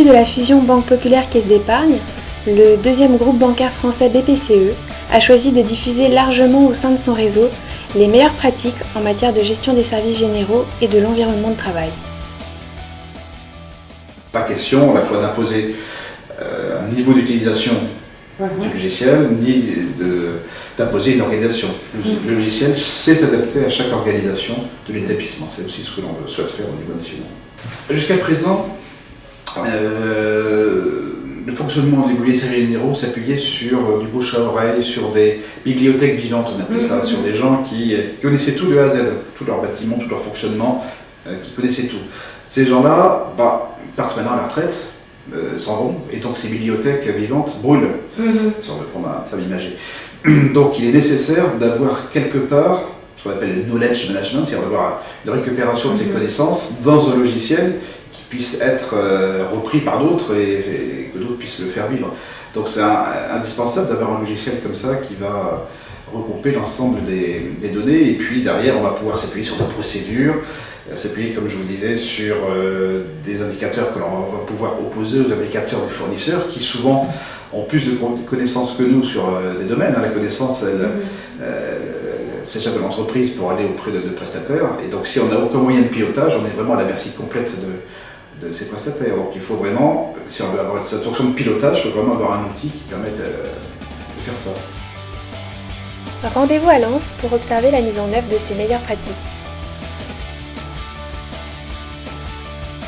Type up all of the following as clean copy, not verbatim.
l'issue de la fusion Banque Populaire Caisse d'Épargne, le deuxième groupe bancaire français BPCE a choisi de diffuser largement au sein de son réseau les meilleures pratiques en matière de gestion des services généraux et de l'environnement de travail. Pas question à la fois d'imposer un niveau d'utilisation du logiciel, ni d'imposer une organisation. Le logiciel sait s'adapter à chaque organisation de l'établissement. C'est aussi ce que l'on souhaite faire au niveau national. Jusqu'à présent, le fonctionnement des logiciels généraux s'appuyait sur du bouche à oreille, sur des bibliothèques vivantes, on appelait ça, sur des gens qui connaissaient tout de A à Z, tout leur bâtiment, tout leur fonctionnement, qui connaissaient tout. Ces gens-là partent maintenant à la retraite, s'en vont, et donc ces bibliothèques vivantes brûlent, si on veut prendre un terme imagé. Donc il est nécessaire d'avoir quelque part ce qu'on appelle le knowledge management, c'est-à-dire d'avoir une récupération de ces connaissances dans un logiciel qui puisse être repris par d'autres et que d'autres puissent le faire vivre. Donc c'est indispensable d'avoir un logiciel comme ça qui va regrouper l'ensemble des données, et puis derrière on va pouvoir s'appuyer sur des procédures, s'appuyer, comme je vous disais, sur des indicateurs que l'on va pouvoir opposer aux indicateurs des fournisseurs qui souvent ont plus de connaissances que nous sur des domaines. La connaissance, s'échappe de l'entreprise pour aller auprès de prestataires, et donc si on n'a aucun moyen de pilotage, on est vraiment à la merci complète de ces prestataires. Donc il faut vraiment, si on veut avoir cette fonction de pilotage, il faut vraiment avoir un outil qui permette de faire ça. Rendez-vous à Lens pour observer la mise en œuvre de ces meilleures pratiques.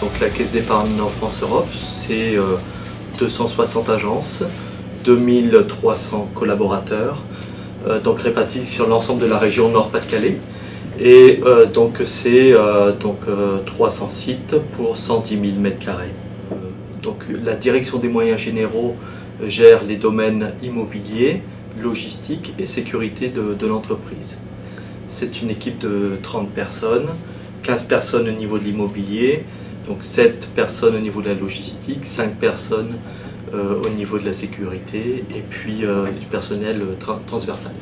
Donc la Caisse d'épargne en France Europe, c'est 260 agences, 2300 collaborateurs, donc répartis sur l'ensemble de la région Nord-Pas-de-Calais. Et donc c'est 300 sites pour 110 000 m². Donc la direction des moyens généraux gère les domaines immobiliers, logistique et sécurité de l'entreprise. C'est une équipe de 30 personnes, 15 personnes au niveau de l'immobilier, donc 7 personnes au niveau de la logistique, 5 personnes au niveau de la sécurité, et puis du personnel transversal.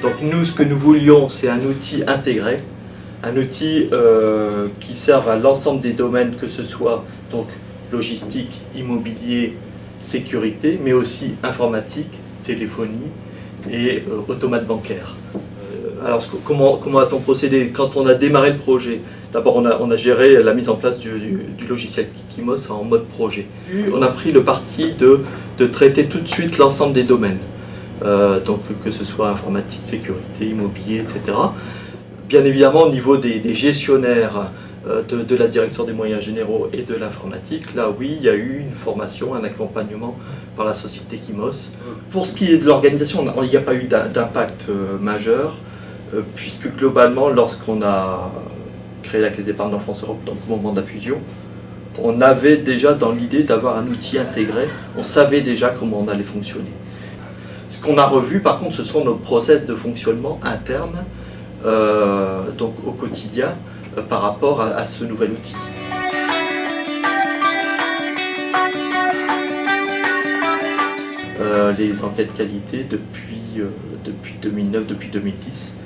Donc nous, ce que nous voulions, c'est un outil intégré, un outil qui serve à l'ensemble des domaines, que ce soit donc logistique, immobilier, sécurité, mais aussi informatique, téléphonie et automate bancaire. Alors comment a-t-on procédé quand on a démarré le projet? D'abord on a géré la mise en place du logiciel Kikimos en mode projet. On a pris le parti de traiter tout de suite l'ensemble des domaines, donc que ce soit informatique, sécurité, immobilier, etc. Bien évidemment au niveau des gestionnaires de la direction des moyens généraux et de l'informatique, là oui, il y a eu une formation, un accompagnement par la société Kikimos. Pour ce qui est de l'organisation, il n'y a pas eu d'impact majeur, puisque globalement, lorsqu'on a créé la Caisse d'épargne en France Europe, donc au moment de la fusion, on avait déjà dans l'idée d'avoir un outil intégré, on savait déjà comment on allait fonctionner. Ce qu'on a revu par contre, ce sont nos process de fonctionnement interne, donc au quotidien, par rapport à ce nouvel outil. Les enquêtes qualité depuis 2009, depuis 2010,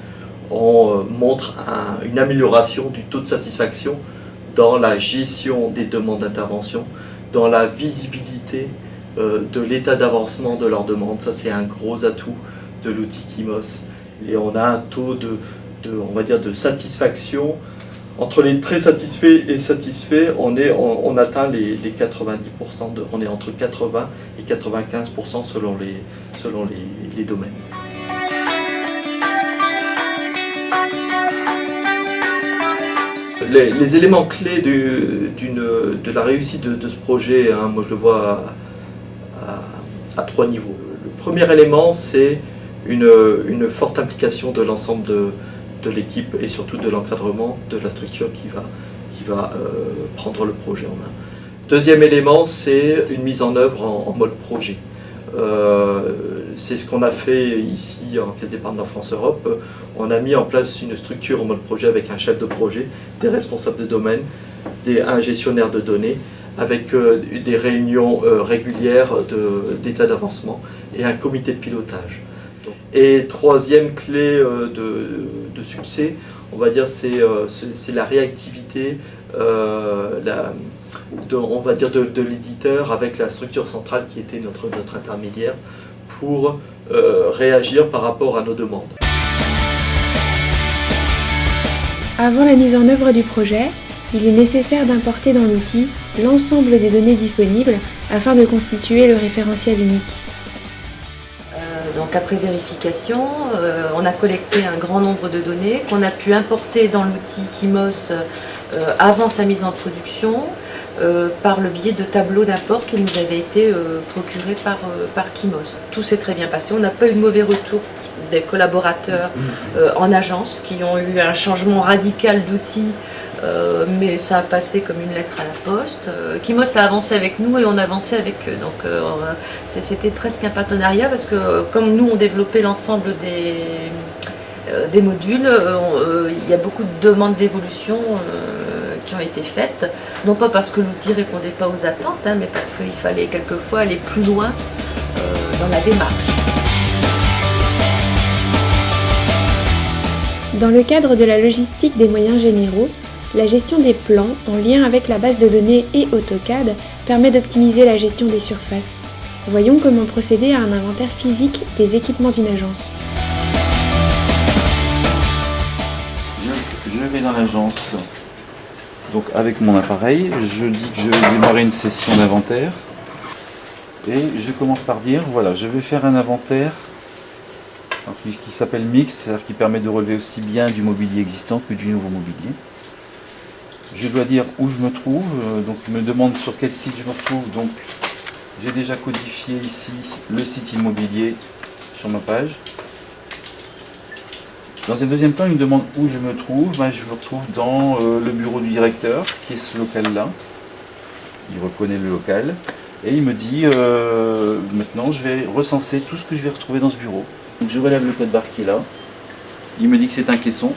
montrent une amélioration du taux de satisfaction dans la gestion des demandes d'intervention, dans la visibilité de l'état d'avancement de leurs demandes. Ça, c'est un gros atout de l'outil Kikimos. Et on a un taux on va dire de satisfaction. Entre les très satisfaits et satisfaits, on atteint les 90%, on est entre 80 et 95% selon les domaines. Les éléments clés de la réussite de ce projet, moi je le vois à 3 niveaux. Le premier élément, c'est une forte implication de l'ensemble de l'équipe et surtout de l'encadrement de la structure qui va prendre le projet en main. Deuxième élément, c'est une mise en œuvre en mode projet. C'est ce qu'on a fait ici en Caisse d'épargne en France Europe. On a mis en place une structure en mode projet avec un chef de projet, des responsables de domaine, un gestionnaire de données, avec des réunions régulières d'état d'avancement et un comité de pilotage. Et troisième clé de succès, on va dire, c'est la réactivité, on va dire de l'éditeur avec la structure centrale qui était notre intermédiaire pour réagir par rapport à nos demandes. Avant la mise en œuvre du projet, il est nécessaire d'importer dans l'outil l'ensemble des données disponibles afin de constituer le référentiel unique. Donc après vérification, on a collecté un grand nombre de données qu'on a pu importer dans l'outil Kymos avant sa mise en production par le biais de tableaux d'import qui nous avaient été procurés par Kymos. Tout s'est très bien passé, on n'a pas eu de mauvais retour des collaborateurs en agence qui ont eu un changement radical d'outils, mais ça a passé comme une lettre à la poste. Kymos a avancé avec nous et on avançait avec eux. Donc c'était presque un partenariat parce que comme nous on développait l'ensemble des modules, il y a beaucoup de demandes d'évolution qui ont été faites. Non pas parce que l'outil ne répondait pas aux attentes, mais parce qu'il fallait quelquefois aller plus loin dans la démarche. Dans le cadre de la logistique des moyens généraux, la gestion des plans en lien avec la base de données et AutoCAD permet d'optimiser la gestion des surfaces. Voyons comment procéder à un inventaire physique des équipements d'une agence. Je vais dans l'agence, donc avec mon appareil, je dis que je vais démarrer une session d'inventaire et je commence par dire, voilà, je vais faire un inventaire qui s'appelle mixte, c'est-à-dire qui permet de relever aussi bien du mobilier existant que du nouveau mobilier. Je dois dire où je me trouve, donc il me demande sur quel site je me retrouve, donc j'ai déjà codifié ici le site immobilier sur ma page. Dans un deuxième temps, il me demande où je me trouve. Je me retrouve dans le bureau du directeur, qui est ce local-là. Il reconnaît le local. Et il me dit, maintenant, je vais recenser tout ce que je vais retrouver dans ce bureau. Donc je relève le code barre qui est là. Il me dit que c'est un caisson.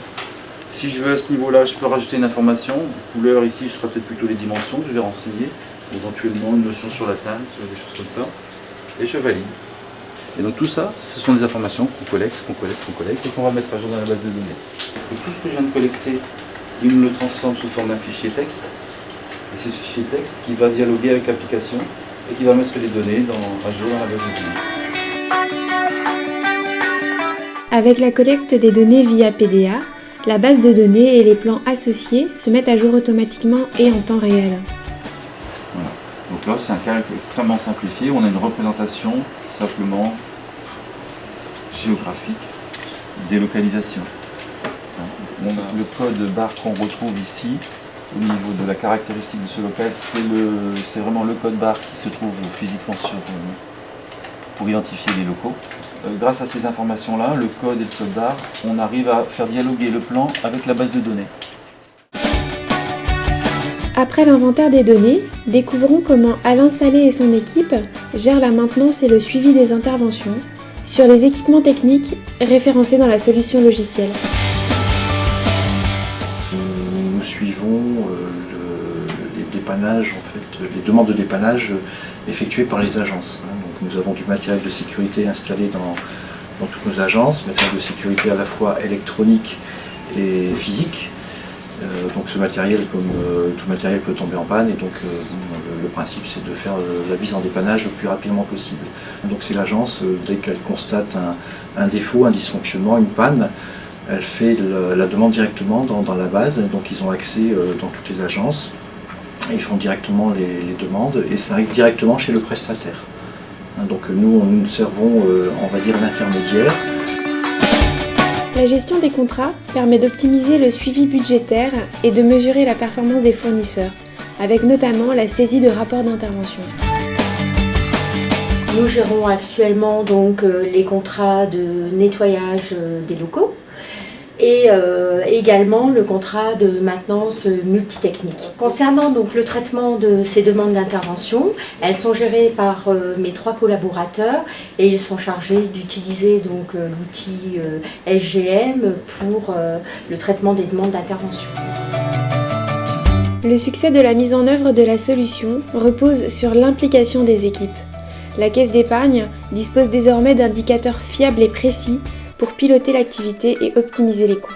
Si je veux à ce niveau-là, je peux rajouter une information. Couleur ici, ce sera peut-être plutôt les dimensions que je vais renseigner. Éventuellement une notion sur la teinte, des choses comme ça. Et je valide. Et donc tout ça, ce sont des informations qu'on collecte, et qu'on va mettre à jour dans la base de données. Et tout ce que je viens de collecter, il me le transforme sous forme d'un fichier texte. Et c'est ce fichier texte qui va dialoguer avec l'application et qui va mettre les données à jour dans la base de données. Avec la collecte des données via PDA, la base de données et les plans associés se mettent à jour automatiquement et en temps réel. Voilà. Donc là, c'est un cas extrêmement simplifié. On a une représentation simplement géographique des localisations. Donc, le code barre qu'on retrouve ici, au niveau de la caractéristique de ce local, c'est vraiment le code barre qui se trouve physiquement pour identifier les locaux. Grâce à ces informations-là, le code et le code barre, on arrive à faire dialoguer le plan avec la base de données. Après l'inventaire des données, découvrons comment Alain Salé et son équipe gèrent la maintenance et le suivi des interventions sur les équipements techniques référencés dans la solution logicielle. Nous suivons les dépannages, les demandes de dépannage effectuées par les agences. Donc nous avons du matériel de sécurité installé dans toutes nos agences, matériel de sécurité à la fois électronique et physique. Donc ce matériel, comme tout matériel, peut tomber en panne et donc le principe c'est de faire la mise en dépannage le plus rapidement possible. Donc c'est l'agence, dès qu'elle constate un défaut, un dysfonctionnement, une panne, elle fait la demande directement dans la base, donc ils ont accès dans toutes les agences, ils font directement les demandes et ça arrive directement chez le prestataire. Donc nous servons, on va dire, l'intermédiaire. La gestion des contrats permet d'optimiser le suivi budgétaire et de mesurer la performance des fournisseurs, avec notamment la saisie de rapports d'intervention. Nous gérons actuellement donc les contrats de nettoyage des locaux et également le contrat de maintenance multitechnique. Concernant donc le traitement de ces demandes d'intervention, elles sont gérées par mes 3 collaborateurs et ils sont chargés d'utiliser donc l'outil SGM pour le traitement des demandes d'intervention. Le succès de la mise en œuvre de la solution repose sur l'implication des équipes. La Caisse d'épargne dispose désormais d'indicateurs fiables et précis pour piloter l'activité et optimiser les coûts.